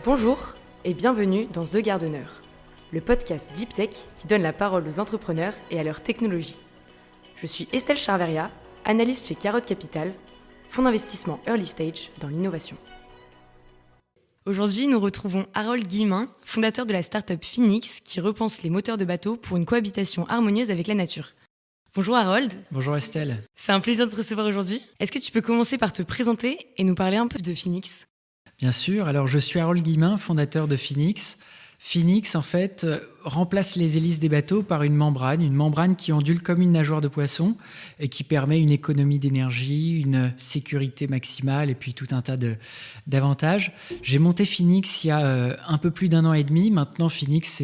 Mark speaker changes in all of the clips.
Speaker 1: Bonjour et bienvenue dans The Gardener, le podcast Deep Tech qui donne la parole aux entrepreneurs et à leur technologie. Je suis Estelle Charveria, analyste chez Carotte Capital, fonds d'investissement early stage dans l'innovation. Aujourd'hui, nous retrouvons Harold Guillemin, fondateur de la start-up Phoenix qui repense les moteurs de bateaux pour une cohabitation harmonieuse avec la nature. Bonjour Harold.
Speaker 2: Bonjour Estelle.
Speaker 1: C'est un plaisir de te recevoir aujourd'hui. Est-ce que tu peux commencer par te présenter et nous parler un peu de Phoenix ?
Speaker 2: Bien sûr, alors je suis Harold Guillemin, fondateur de Phoenix. Phoenix, en fait, remplace les hélices des bateaux par une membrane qui ondule comme une nageoire de poisson et qui permet une économie d'énergie, une sécurité maximale et puis tout un tas d'avantages. J'ai monté Phoenix il y a un peu plus d'1 an et demi. Maintenant, Phoenix,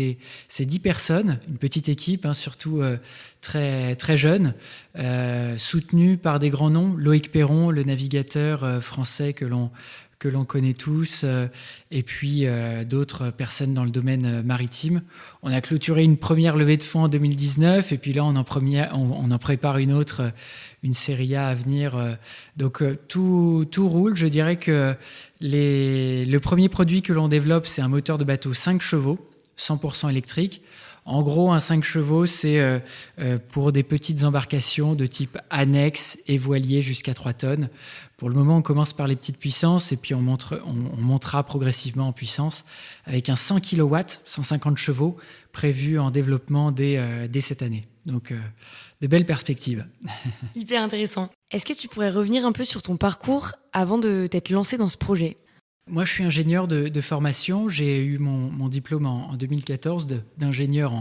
Speaker 2: c'est 10 personnes, une petite équipe, surtout très, très jeune, soutenue par des grands noms. Loïc Perron, le navigateur français que l'on connaît tous, et puis d'autres personnes dans le domaine maritime. On a clôturé une première levée de fonds en 2019, et puis là, on en prépare une autre, une série A à venir. Donc, tout roule. Je dirais que le premier produit que l'on développe, c'est un moteur de bateau 5 chevaux, 100% électrique. En gros, un 5 chevaux, c'est pour des petites embarcations de type annexe et voilier jusqu'à 3 tonnes. Pour le moment, on commence par les petites puissances et puis on montera progressivement en puissance avec un 100 kW, 150 chevaux prévu en développement dès cette année. Donc, de belles perspectives.
Speaker 1: Hyper intéressant. Est-ce que tu pourrais revenir un peu sur ton parcours avant de t'être lancé dans ce projet ?
Speaker 2: Moi, je suis ingénieur de formation. J'ai eu mon diplôme en 2014 d'ingénieur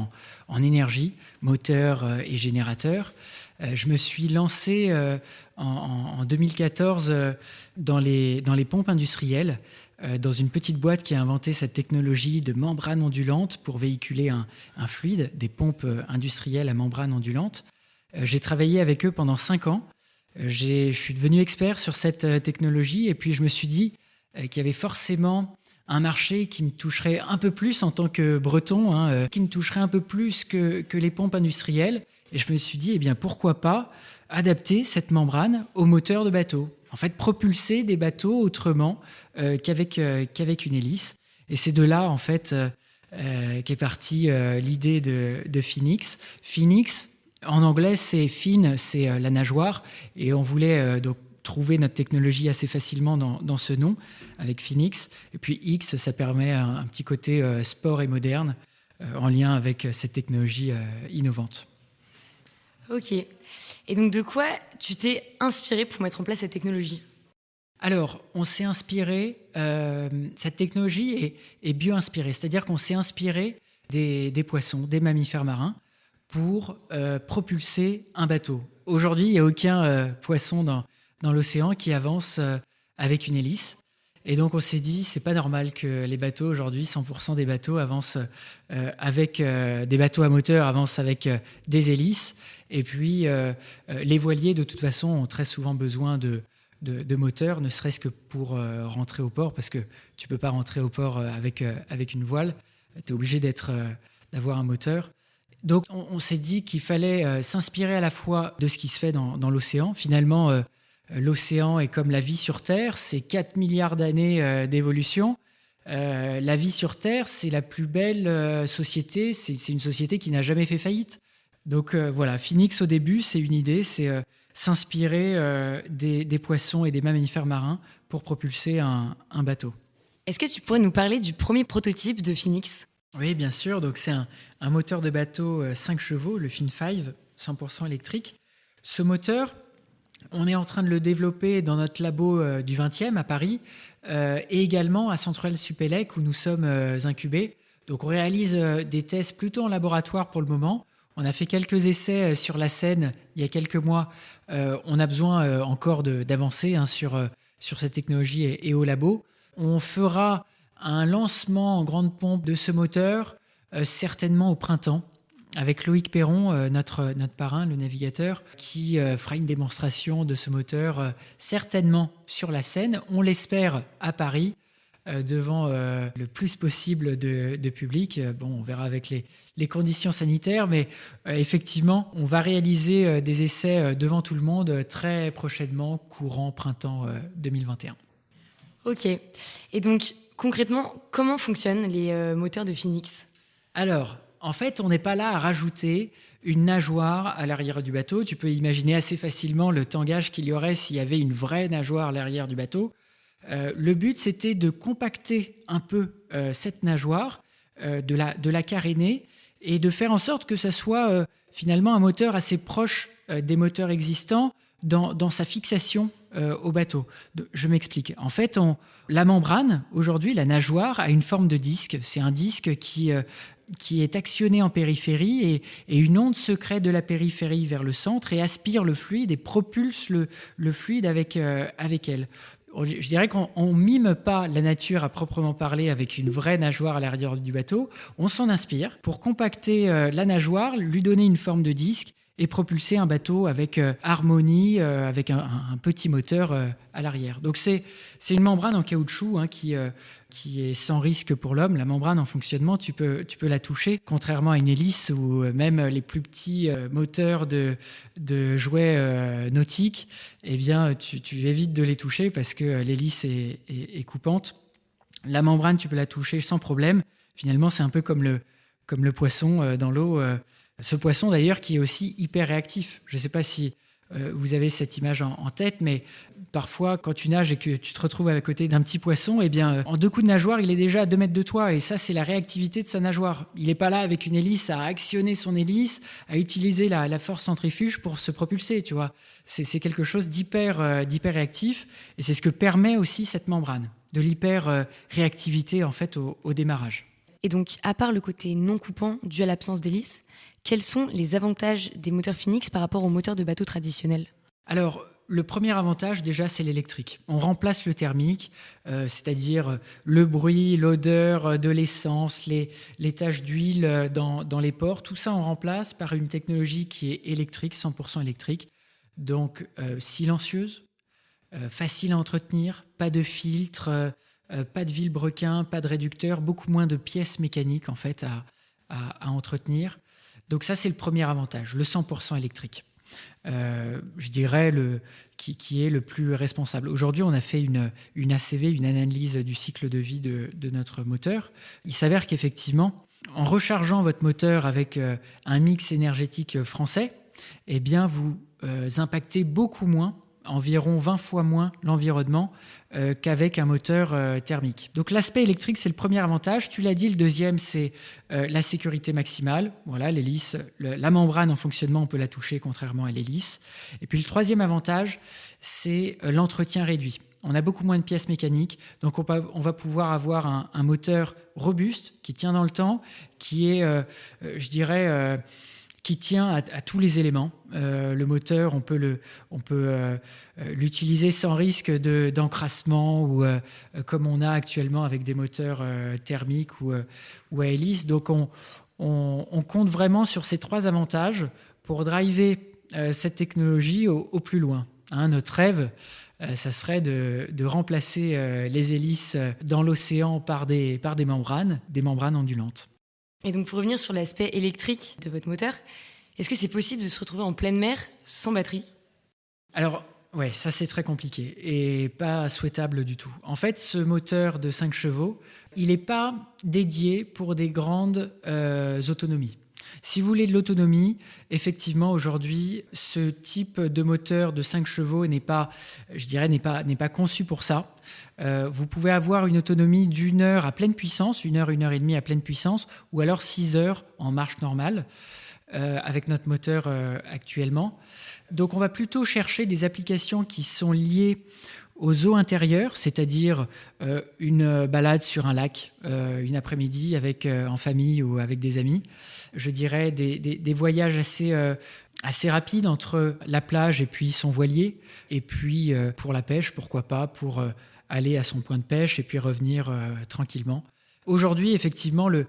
Speaker 2: en énergie, moteur et générateur. Je me suis lancé en 2014 dans les pompes industrielles, dans une petite boîte qui a inventé cette technologie de membrane ondulante pour véhiculer un fluide, des pompes industrielles à membrane ondulante. J'ai travaillé avec eux pendant 5 ans. Je suis devenu expert sur cette technologie et puis je me suis dit qu'il y avait forcément un marché qui me toucherait un peu plus en tant que breton, qui me toucherait un peu plus que les pompes industrielles. Et je me suis dit, pourquoi pas adapter cette membrane au moteur de bateau. En fait, propulser des bateaux autrement qu'avec une hélice. Et c'est de là, en fait, qu'est partie l'idée de Phoenix. Phoenix, en anglais, c'est fin, c'est la nageoire. Et on voulait donc trouver notre technologie assez facilement dans ce nom, avec Phoenix. Et puis X, ça permet un petit côté sport et moderne en lien avec cette technologie innovante.
Speaker 1: Ok. Et donc, de quoi tu t'es inspiré pour mettre en place cette technologie ?
Speaker 2: Alors, on s'est inspiré, cette technologie est bio-inspirée, c'est-à-dire qu'on s'est inspiré des poissons, des mammifères marins, pour propulser un bateau. Aujourd'hui, il n'y a aucun poisson dans l'océan qui avance avec une hélice. Et donc, on s'est dit, c'est pas normal que les bateaux, aujourd'hui, 100% des bateaux avancent avec des bateaux à moteur, avancent avec des hélices. Et puis, les voiliers, de toute façon, ont très souvent besoin de moteurs, ne serait-ce que pour rentrer au port, parce que tu peux pas rentrer au port avec une voile. Tu es obligé d'avoir un moteur. Donc, on s'est dit qu'il fallait s'inspirer à la fois de ce qui se fait dans l'océan. Finalement, l'océan est comme la vie sur Terre, c'est 4 milliards d'années d'évolution. La vie sur Terre, c'est la plus belle société, c'est une société qui n'a jamais fait faillite. Donc voilà, Phoenix au début, c'est une idée, c'est s'inspirer des poissons et des mammifères marins pour propulser un bateau.
Speaker 1: Est-ce que tu pourrais nous parler du premier prototype de Phoenix ?
Speaker 2: Oui, bien sûr, donc c'est un moteur de bateau 5 chevaux, le Fin 5, 100% électrique. Ce moteur, on est en train de le développer dans notre labo du 20e à Paris et également à Centrale Supélec où nous sommes incubés. Donc on réalise des tests plutôt en laboratoire pour le moment. On a fait quelques essais sur la Seine il y a quelques mois. On a besoin encore d'avancer sur cette technologie et au labo. On fera un lancement en grande pompe de ce moteur certainement au printemps, avec Loïc Perron, notre parrain, le navigateur, qui fera une démonstration de ce moteur certainement sur la Seine. On l'espère à Paris, devant le plus possible de public. Bon, on verra avec les conditions sanitaires, mais effectivement, on va réaliser des essais devant tout le monde très prochainement, courant printemps 2021.
Speaker 1: Ok. Et donc, Concrètement, comment fonctionnent les moteurs de Phoenix ?
Speaker 2: Alors, en fait, on n'est pas là à rajouter une nageoire à l'arrière du bateau. Tu peux imaginer assez facilement le tangage qu'il y aurait s'il y avait une vraie nageoire à l'arrière du bateau. Le but, c'était de compacter un peu cette nageoire, de la caréner et de faire en sorte que ça soit finalement un moteur assez proche des moteurs existants dans sa fixation au bateau. Je m'explique. En fait, la membrane, aujourd'hui, la nageoire, a une forme de disque. C'est un disque qui est actionné en périphérie et une onde se crée de la périphérie vers le centre et aspire le fluide et propulse le fluide avec elle. Je dirais qu'on ne mime pas la nature à proprement parler avec une vraie nageoire à l'arrière du bateau. On s'en inspire pour compacter la nageoire, lui donner une forme de disque et propulser un bateau avec harmonie, avec un petit moteur à l'arrière. Donc c'est une membrane en caoutchouc qui est sans risque pour l'homme. La membrane en fonctionnement, tu peux la toucher, contrairement à une hélice ou même les plus petits moteurs de jouets nautiques, eh bien, tu évites de les toucher parce que l'hélice est coupante. La membrane, tu peux la toucher sans problème. Finalement, c'est un peu comme le poisson dans l'eau. Ce poisson, d'ailleurs, qui est aussi hyper réactif. Je ne sais pas si vous avez cette image en tête, mais parfois, quand tu nages et que tu te retrouves à côté d'un petit poisson, eh bien, en 2 coups de nageoire, il est déjà à 2 mètres de toi. Et ça, c'est la réactivité de sa nageoire. Il n'est pas là avec une hélice à actionner son hélice, à utiliser la force centrifuge pour se propulser, tu vois. C'est quelque chose d'hyper réactif. Et c'est ce que permet aussi cette membrane, de l'hyper réactivité, en fait, au démarrage.
Speaker 1: Et donc, à part le côté non coupant dû à l'absence d'hélice, quels sont les avantages des moteurs Phoenix par rapport aux moteurs de bateau traditionnels ?
Speaker 2: Alors, le premier avantage, déjà, c'est l'électrique. On remplace le thermique, c'est-à-dire le bruit, l'odeur de l'essence, les taches d'huile dans les ports. Tout ça, on remplace par une technologie qui est électrique, 100% électrique. Donc, silencieuse, facile à entretenir, pas de filtre, pas de vilebrequin, pas de réducteur, beaucoup moins de pièces mécaniques, en fait, à entretenir. Donc ça, c'est le premier avantage, le 100% électrique. Je dirais qui est le plus responsable. Aujourd'hui, on a fait une ACV, une analyse du cycle de vie de notre moteur. Il s'avère qu'effectivement, en rechargeant votre moteur avec un mix énergétique français, eh bien, vous impactez beaucoup moins, environ 20 fois moins l'environnement qu'avec un moteur thermique. Donc l'aspect électrique, c'est le premier avantage. Tu l'as dit, le deuxième, c'est la sécurité maximale. Voilà, l'hélice, la membrane en fonctionnement, on peut la toucher contrairement à l'hélice. Et puis le troisième avantage, c'est l'entretien réduit. On a beaucoup moins de pièces mécaniques, donc on va pouvoir avoir un moteur robuste qui tient dans le temps, qui est, je dirais... qui tient à tous les éléments. Le moteur, on peut l'utiliser sans risque d'encrassement ou comme on a actuellement avec des moteurs thermiques ou à hélice. Donc on compte vraiment sur ces 3 avantages pour driver cette technologie au plus loin. Notre rêve, ça serait de remplacer les hélices dans l'océan par des membranes ondulantes.
Speaker 1: Et donc, pour revenir sur l'aspect électrique de votre moteur, est-ce que c'est possible de se retrouver en pleine mer sans batterie ?
Speaker 2: Alors, ouais, ça c'est très compliqué et pas souhaitable du tout. En fait, ce moteur de 5 chevaux, il n'est pas dédié pour des grandes autonomies. Si vous voulez de l'autonomie, effectivement, aujourd'hui, ce type de moteur de 5 chevaux n'est pas conçu pour ça. Vous pouvez avoir une autonomie d'1 heure à pleine puissance, 1 heure et demie à pleine puissance, ou alors 6 heures en marche normale, avec notre moteur actuellement. Donc on va plutôt chercher des applications qui sont liées aux eaux intérieures, c'est-à-dire une balade sur un lac, une après-midi en famille ou avec des amis. Je dirais des voyages assez rapides entre la plage et puis son voilier, et puis pour la pêche, pourquoi pas, pour aller à son point de pêche et puis revenir tranquillement. Aujourd'hui, effectivement, il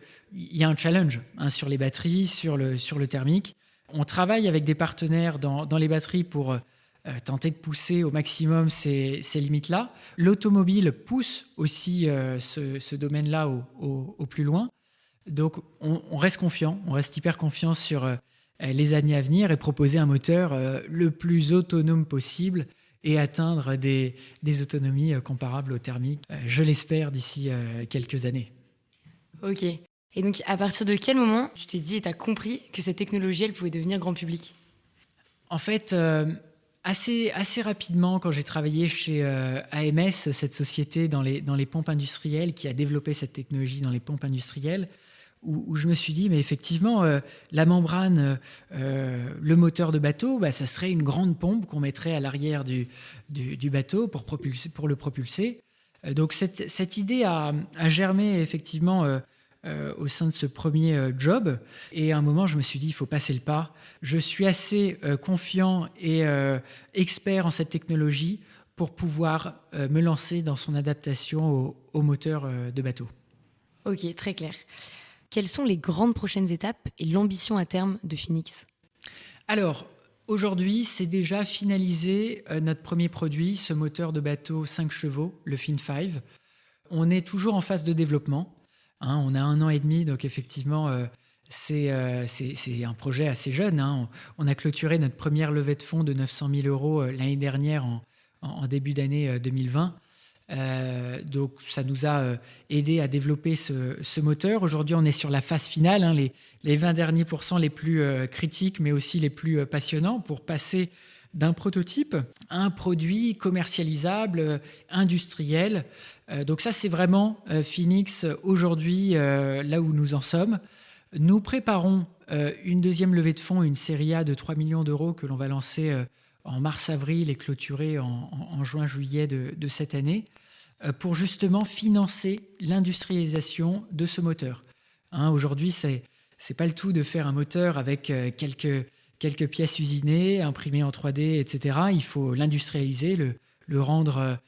Speaker 2: y a un challenge sur les batteries, sur le thermique. On travaille avec des partenaires dans les batteries pour tenter de pousser au maximum ces limites-là. L'automobile pousse aussi ce domaine-là au plus loin. Donc, on reste confiant, on reste hyper confiant sur les années à venir et proposer un moteur le plus autonome possible et atteindre des autonomies comparables au thermique, je l'espère, d'ici quelques années.
Speaker 1: Ok. Et donc, à partir de quel moment tu t'es dit et tu as compris que cette technologie, elle pouvait devenir grand public ?
Speaker 2: En fait, assez rapidement, quand j'ai travaillé chez AMS, cette société dans les pompes industrielles qui a développé cette technologie dans les pompes industrielles, où je me suis dit, mais effectivement, la membrane, le moteur de bateau, ça serait une grande pompe qu'on mettrait à l'arrière du bateau pour le propulser. Donc cette idée a germé effectivement au sein de ce premier job. Et à un moment, je me suis dit, il faut passer le pas. Je suis assez confiant et expert en cette technologie pour pouvoir me lancer dans son adaptation au moteur de bateau.
Speaker 1: Ok, très clair. Quelles sont les grandes prochaines étapes et l'ambition à terme de Phoenix ?
Speaker 2: Alors, aujourd'hui, c'est déjà finalisé notre premier produit, ce moteur de bateau 5 chevaux, le Fin 5. On est toujours en phase de développement. On a 1 an et demi, donc effectivement, c'est un projet assez jeune. On a clôturé notre première levée de fonds de 900 000 euros l'année dernière en début d'année 2020. Donc ça nous a aidé à développer ce moteur. Aujourd'hui, on est sur la phase finale, les 20 derniers pourcents les plus critiques, mais aussi les plus passionnants, pour passer d'un prototype à un produit commercialisable, industriel. Donc ça, c'est vraiment Phoenix aujourd'hui, là où nous en sommes. Nous préparons une deuxième levée de fonds, une série A de 3 millions d'euros que l'on va lancer en mars-avril et clôturer en juin-juillet de cette année, pour justement financer l'industrialisation de ce moteur. Aujourd'hui, c'est pas le tout de faire un moteur avec quelques pièces usinées, imprimées en 3D, etc. Il faut l'industrialiser, le rendre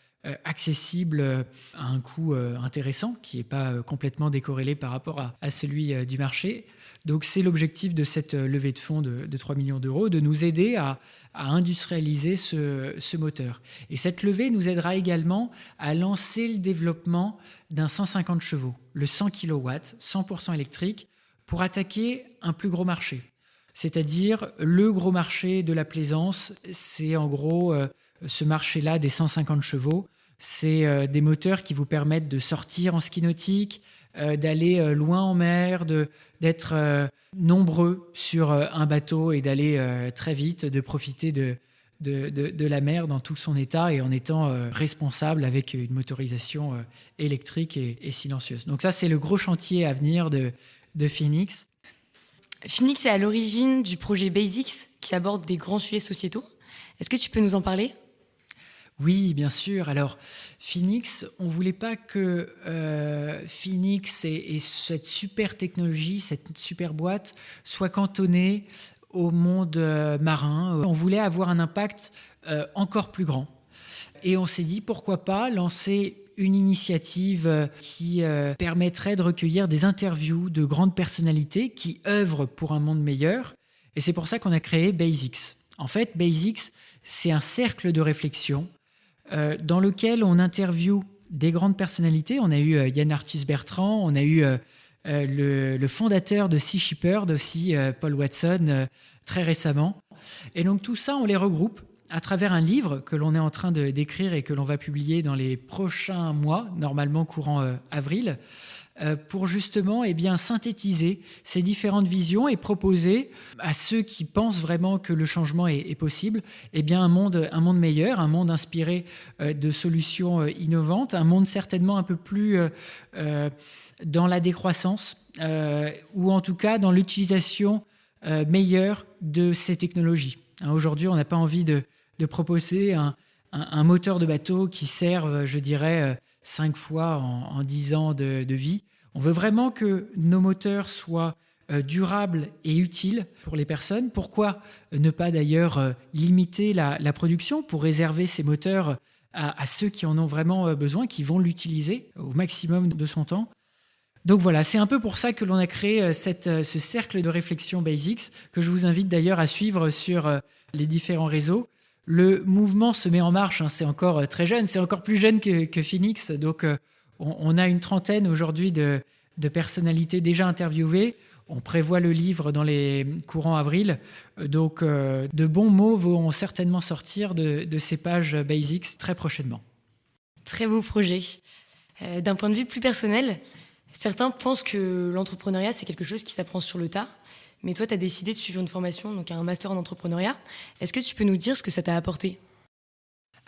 Speaker 2: accessible à un coût intéressant, qui n'est pas complètement décorrélé par rapport à celui du marché. Donc c'est l'objectif de cette levée de fonds de 3 millions d'euros, de nous aider à industrialiser ce moteur. Et cette levée nous aidera également à lancer le développement d'un 150 chevaux, le 100 kW, 100% électrique, pour attaquer un plus gros marché. C'est-à-dire le gros marché de la plaisance, c'est en gros ce marché-là des 150 chevaux. C'est des moteurs qui vous permettent de sortir en ski nautique, d'aller loin en mer, d'être nombreux sur un bateau et d'aller très vite, de profiter de la mer dans tout son état et en étant responsable avec une motorisation électrique et silencieuse. Donc ça, c'est le gros chantier à venir de Phoenix.
Speaker 1: Phoenix est à l'origine du projet Basics qui aborde des grands sujets sociétaux. Est-ce que tu peux nous en parler ?
Speaker 2: Oui, bien sûr. Alors, Phoenix, on ne voulait pas que Phoenix et cette super technologie, cette super boîte, soient cantonnée au monde marin. On voulait avoir un impact encore plus grand. Et on s'est dit, pourquoi pas lancer une initiative qui permettrait de recueillir des interviews de grandes personnalités qui œuvrent pour un monde meilleur. Et c'est pour ça qu'on a créé Basics. En fait, Basics, c'est un cercle de réflexion dans lequel on interviewe des grandes personnalités. On a eu Yann Arthus Bertrand, on a eu le fondateur de Sea Shepherd aussi, Paul Watson, très récemment. Et donc tout ça, on les regroupe à travers un livre que l'on est en train d'écrire et que l'on va publier dans les prochains mois, normalement courant avril, pour justement synthétiser ces différentes visions et proposer à ceux qui pensent vraiment que le changement est possible, un monde meilleur, un monde inspiré de solutions innovantes, un monde certainement un peu plus dans la décroissance ou en tout cas dans l'utilisation meilleure de ces technologies. Aujourd'hui, on n'a pas envie de proposer un moteur de bateau qui serve, je dirais, 5 fois en 10 ans de vie. On veut vraiment que nos moteurs soient durables et utiles pour les personnes. Pourquoi ne pas d'ailleurs limiter la production pour réserver ces moteurs à ceux qui en ont vraiment besoin, qui vont l'utiliser au maximum de son temps. Donc voilà, c'est un peu pour ça que l'on a créé ce cercle de réflexion Basics, que je vous invite d'ailleurs à suivre sur les différents réseaux. Le mouvement se met en marche, c'est encore très jeune, c'est encore plus jeune que Phoenix. Donc on a une trentaine aujourd'hui de personnalités déjà interviewées. On prévoit le livre dans les courants avril. Donc, de bons mots vont certainement sortir de ces pages Basics très prochainement.
Speaker 1: Très beau projet. D'un point de vue plus personnel, certains pensent que l'entrepreneuriat, c'est quelque chose qui s'apprend sur le tas. Mais toi, tu as décidé de suivre une formation, donc un master en entrepreneuriat. Est-ce que tu peux nous dire ce que ça t'a apporté ?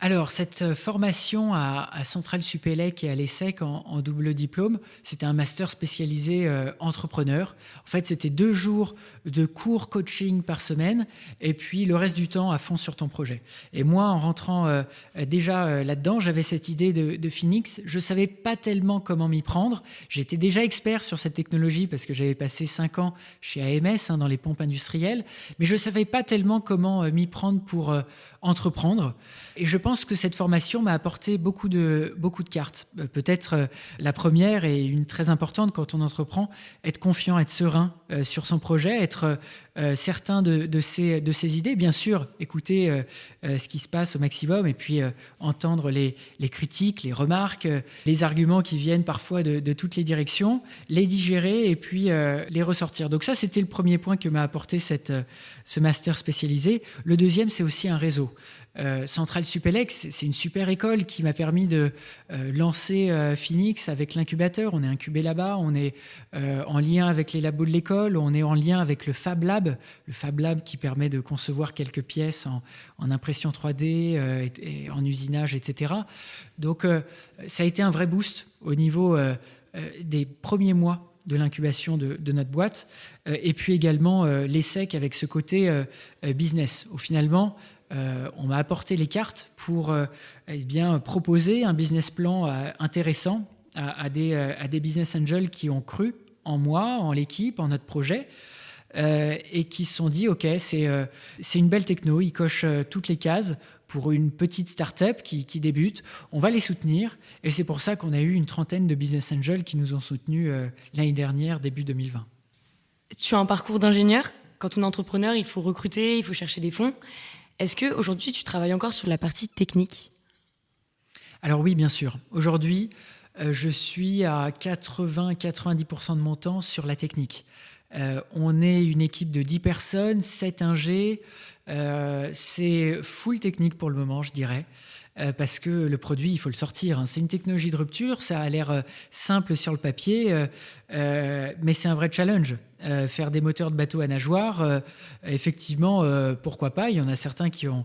Speaker 2: Alors, cette formation à Centrale Supélec et à l'ESSEC en double diplôme, c'était un master spécialisé entrepreneur. En fait, c'était 2 jours de cours coaching par semaine et puis le reste du temps à fond sur ton projet. Et moi, en rentrant déjà là-dedans, j'avais cette idée de Phoenix. Je ne savais pas tellement comment m'y prendre. J'étais déjà expert sur cette technologie parce que j'avais passé 5 ans chez AMS dans les pompes industrielles, mais je ne savais pas tellement comment m'y prendre pour entreprendre. Et je pense que cette formation m'a apporté beaucoup de cartes. Peut-être la première et une très importante quand on entreprend, être confiant, être serein sur son projet, être certain de ses idées. Bien sûr, écouter ce qui se passe au maximum et puis entendre les critiques, les remarques, les arguments qui viennent parfois de toutes les directions, les digérer et puis les ressortir. Donc ça, c'était le premier point que m'a apporté ce master spécialisé. Le deuxième, c'est aussi un réseau. Centrale Supélec, c'est une super école qui m'a permis de lancer Phoenix avec l'incubateur. On est incubé là-bas, on est en lien avec les labos de l'école, on est en lien avec le Fab Lab qui permet de concevoir quelques pièces en impression 3D et en usinage, etc. Donc ça a été un vrai boost au niveau des premiers mois de l'incubation de notre boîte, et puis également l'ESSEC avec ce côté business, où finalement on m'a apporté les cartes pour proposer un business plan intéressant à des business angels qui ont cru en moi, en l'équipe, en notre projet, et qui se sont dit ok, c'est une belle techno, ils cochent toutes les cases pour une petite start-up qui débute, on va les soutenir, et c'est pour ça qu'on a eu une 30aine de business angels qui nous ont soutenus l'année dernière, début 2020.
Speaker 1: Tu as un parcours d'ingénieur. Quand on est entrepreneur, il faut recruter, il faut chercher des fonds. Est-ce qu'aujourd'hui, tu travailles encore sur la partie technique ?
Speaker 2: Alors oui, bien sûr. Aujourd'hui, je suis à 80-90% de mon temps sur la technique. On est une équipe de 10 personnes, 7 ingés. C'est full technique pour le moment, je dirais. Parce que le produit, il faut le sortir. C'est une technologie de rupture, ça a l'air simple sur le papier, mais c'est un vrai challenge. Faire des moteurs de bateaux à nageoires, effectivement, pourquoi pas. Il y en a certains qui ont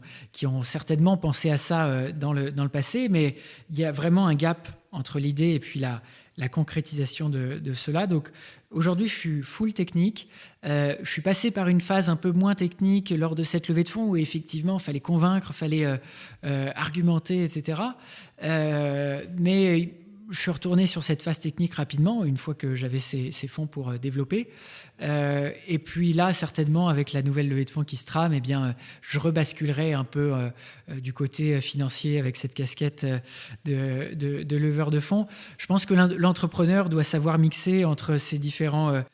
Speaker 2: certainement pensé à ça dans le passé, mais il y a vraiment un gap entre l'idée et puis la concrétisation de cela. Donc aujourd'hui, je suis full technique. Je suis passé par une phase un peu moins technique lors de cette levée de fonds où effectivement, il fallait convaincre, il fallait argumenter, etc. Mais je suis retourné sur cette phase technique rapidement, une fois que j'avais ces fonds pour développer. Et puis là, certainement, avec la nouvelle levée de fonds qui se trame, eh bien, je rebasculerai un peu du côté financier avec cette casquette de leveur de fonds. Je pense que l'entrepreneur doit savoir mixer entre ces différentes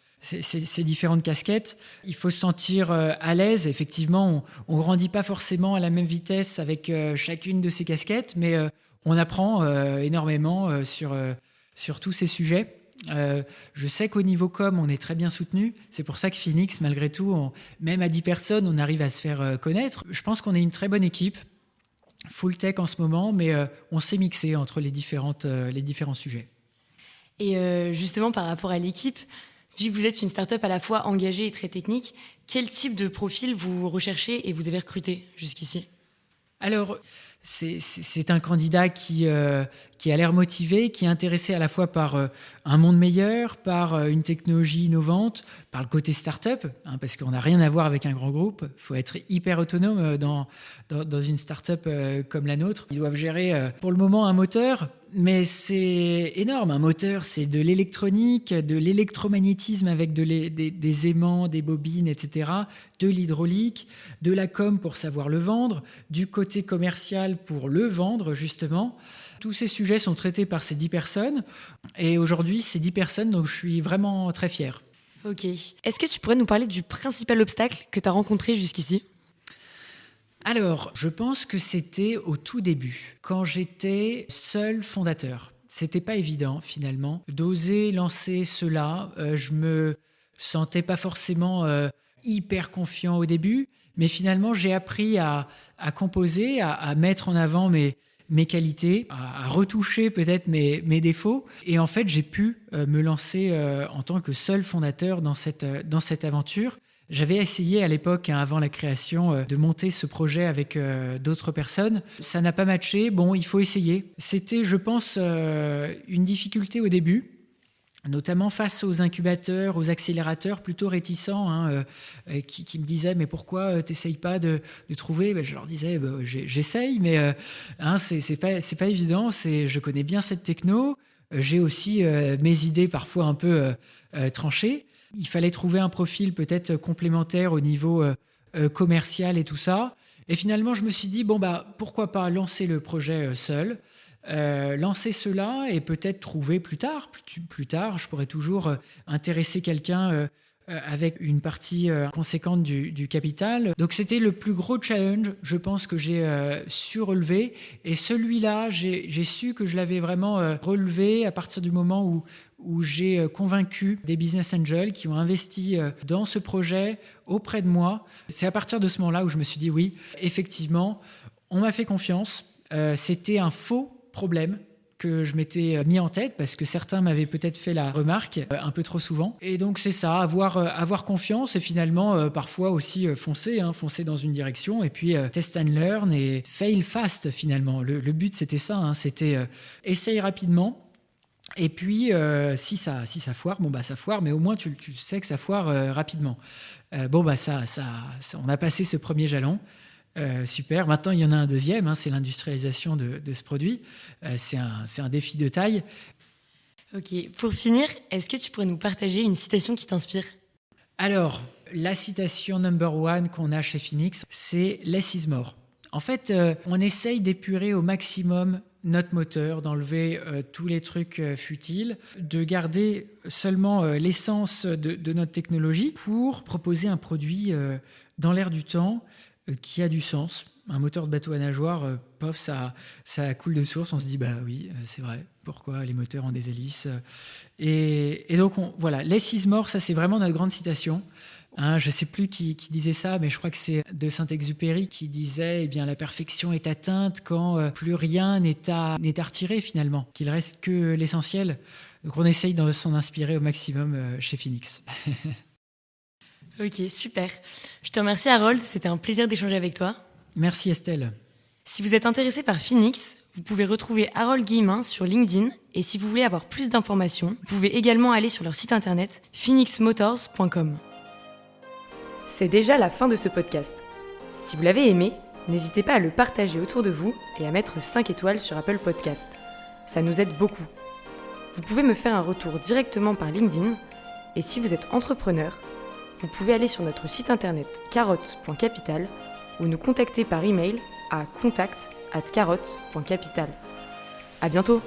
Speaker 2: casquettes. Il faut se sentir à l'aise. Effectivement, on ne grandit pas forcément à la même vitesse avec chacune de ces casquettes, mais on apprend énormément sur tous ces sujets. Je sais qu'au niveau com, on est très bien soutenu. C'est pour ça que Phoenix, malgré tout, même à 10 personnes, on arrive à se faire connaître. Je pense qu'on est une très bonne équipe, full tech en ce moment, mais on s'est mixé entre les différents sujets.
Speaker 1: Et justement, par rapport à l'équipe, vu que vous êtes une start-up à la fois engagée et très technique, quel type de profil vous recherchez et vous avez recruté jusqu'ici ?
Speaker 2: Alors, c'est un candidat qui a l'air motivé, qui est intéressé à la fois par un monde meilleur, par une technologie innovante, par le côté start-up, parce qu'on n'a rien à voir avec un grand groupe. Il faut être hyper autonome dans une start-up comme la nôtre. Ils doivent gérer pour le moment un moteur, mais c'est énorme. Un moteur, c'est de l'électronique, de l'électromagnétisme avec des aimants, des bobines, etc., de l'hydraulique, de la com pour savoir le vendre, du côté commercial pour le vendre, justement. Tous ces sujets sont traités par ces 10 personnes. Et aujourd'hui, ces 10 personnes, donc je suis vraiment très fier.
Speaker 1: Ok. Est-ce que tu pourrais nous parler du principal obstacle que tu as rencontré jusqu'ici ?
Speaker 2: Alors, je pense que c'était au tout début, quand j'étais seul fondateur. C'était pas évident, finalement, d'oser lancer cela. Je me sentais pas forcément hyper confiant au début, mais finalement j'ai appris à composer, à mettre en avant mes qualités, à retoucher peut-être mes défauts. Et en fait, j'ai pu me lancer en tant que seul fondateur dans cette aventure. J'avais essayé à l'époque, avant la création, de monter ce projet avec d'autres personnes. Ça n'a pas matché. Bon, il faut essayer. C'était, je pense, une difficulté au début, notamment face aux incubateurs, aux accélérateurs plutôt réticents, qui me disaient « mais pourquoi t'essayes pas de trouver ?» Je leur disais « j'essaye, mais c'est pas évident, je connais bien cette techno, j'ai aussi mes idées parfois un peu tranchées. Il fallait trouver un profil peut-être complémentaire au niveau commercial et tout ça. Et finalement, je me suis dit pourquoi pas lancer le projet seul, lancer cela et peut-être trouver plus tard, je pourrais toujours intéresser quelqu'un avec une partie conséquente du capital. Donc c'était le plus gros challenge, je pense, que j'ai su relever. Et celui-là, j'ai su que je l'avais vraiment relevé à partir du moment où j'ai convaincu des business angels qui ont investi dans ce projet auprès de moi. C'est à partir de ce moment-là où je me suis dit oui, effectivement, on m'a fait confiance. C'était un faux problème que je m'étais mis en tête parce que certains m'avaient peut-être fait la remarque un peu trop souvent. Et donc c'est ça, avoir confiance et finalement parfois aussi foncer dans une direction et puis test and learn et fail fast finalement. Le but c'était ça, c'était essaye rapidement. Et puis, si ça foire, ça foire, mais au moins tu sais que ça foire rapidement. On a passé ce premier jalon. Super. Maintenant, il y en a un deuxième, c'est l'industrialisation de ce produit. C'est un défi de taille.
Speaker 1: Ok, pour finir, est-ce que tu pourrais nous partager une citation qui t'inspire ?
Speaker 2: Alors, la citation number one qu'on a chez Phoenix, c'est « Less is more ». En fait, on essaye d'épurer au maximum notre moteur, d'enlever tous les trucs futiles, de garder seulement l'essence de notre technologie pour proposer un produit dans l'air du temps qui a du sens. Un moteur de bateau à nageoire, ça coule de source. On se dit, oui, c'est vrai, pourquoi les moteurs ont des hélices ? Et donc, voilà, less is more, ça c'est vraiment notre grande citation. Je ne sais plus qui disait ça, mais je crois que c'est de Saint-Exupéry qui disait la perfection est atteinte quand plus rien n'est à retirer finalement, qu'il reste que l'essentiel. Donc on essaye de s'en inspirer au maximum chez Phoenix.
Speaker 1: Ok, super. Je te remercie Harold, c'était un plaisir d'échanger avec toi.
Speaker 2: Merci Estelle.
Speaker 1: Si vous êtes intéressé par Phoenix, vous pouvez retrouver Harold Guillemin sur LinkedIn et si vous voulez avoir plus d'informations, vous pouvez également aller sur leur site internet phoenixmotors.com. C'est déjà la fin de ce podcast. Si vous l'avez aimé, n'hésitez pas à le partager autour de vous et à mettre 5 étoiles sur Apple Podcast. Ça nous aide beaucoup. Vous pouvez me faire un retour directement par LinkedIn et si vous êtes entrepreneur, vous pouvez aller sur notre site internet carotte.capital ou nous contacter par email à contact@carotte.capital. À bientôt!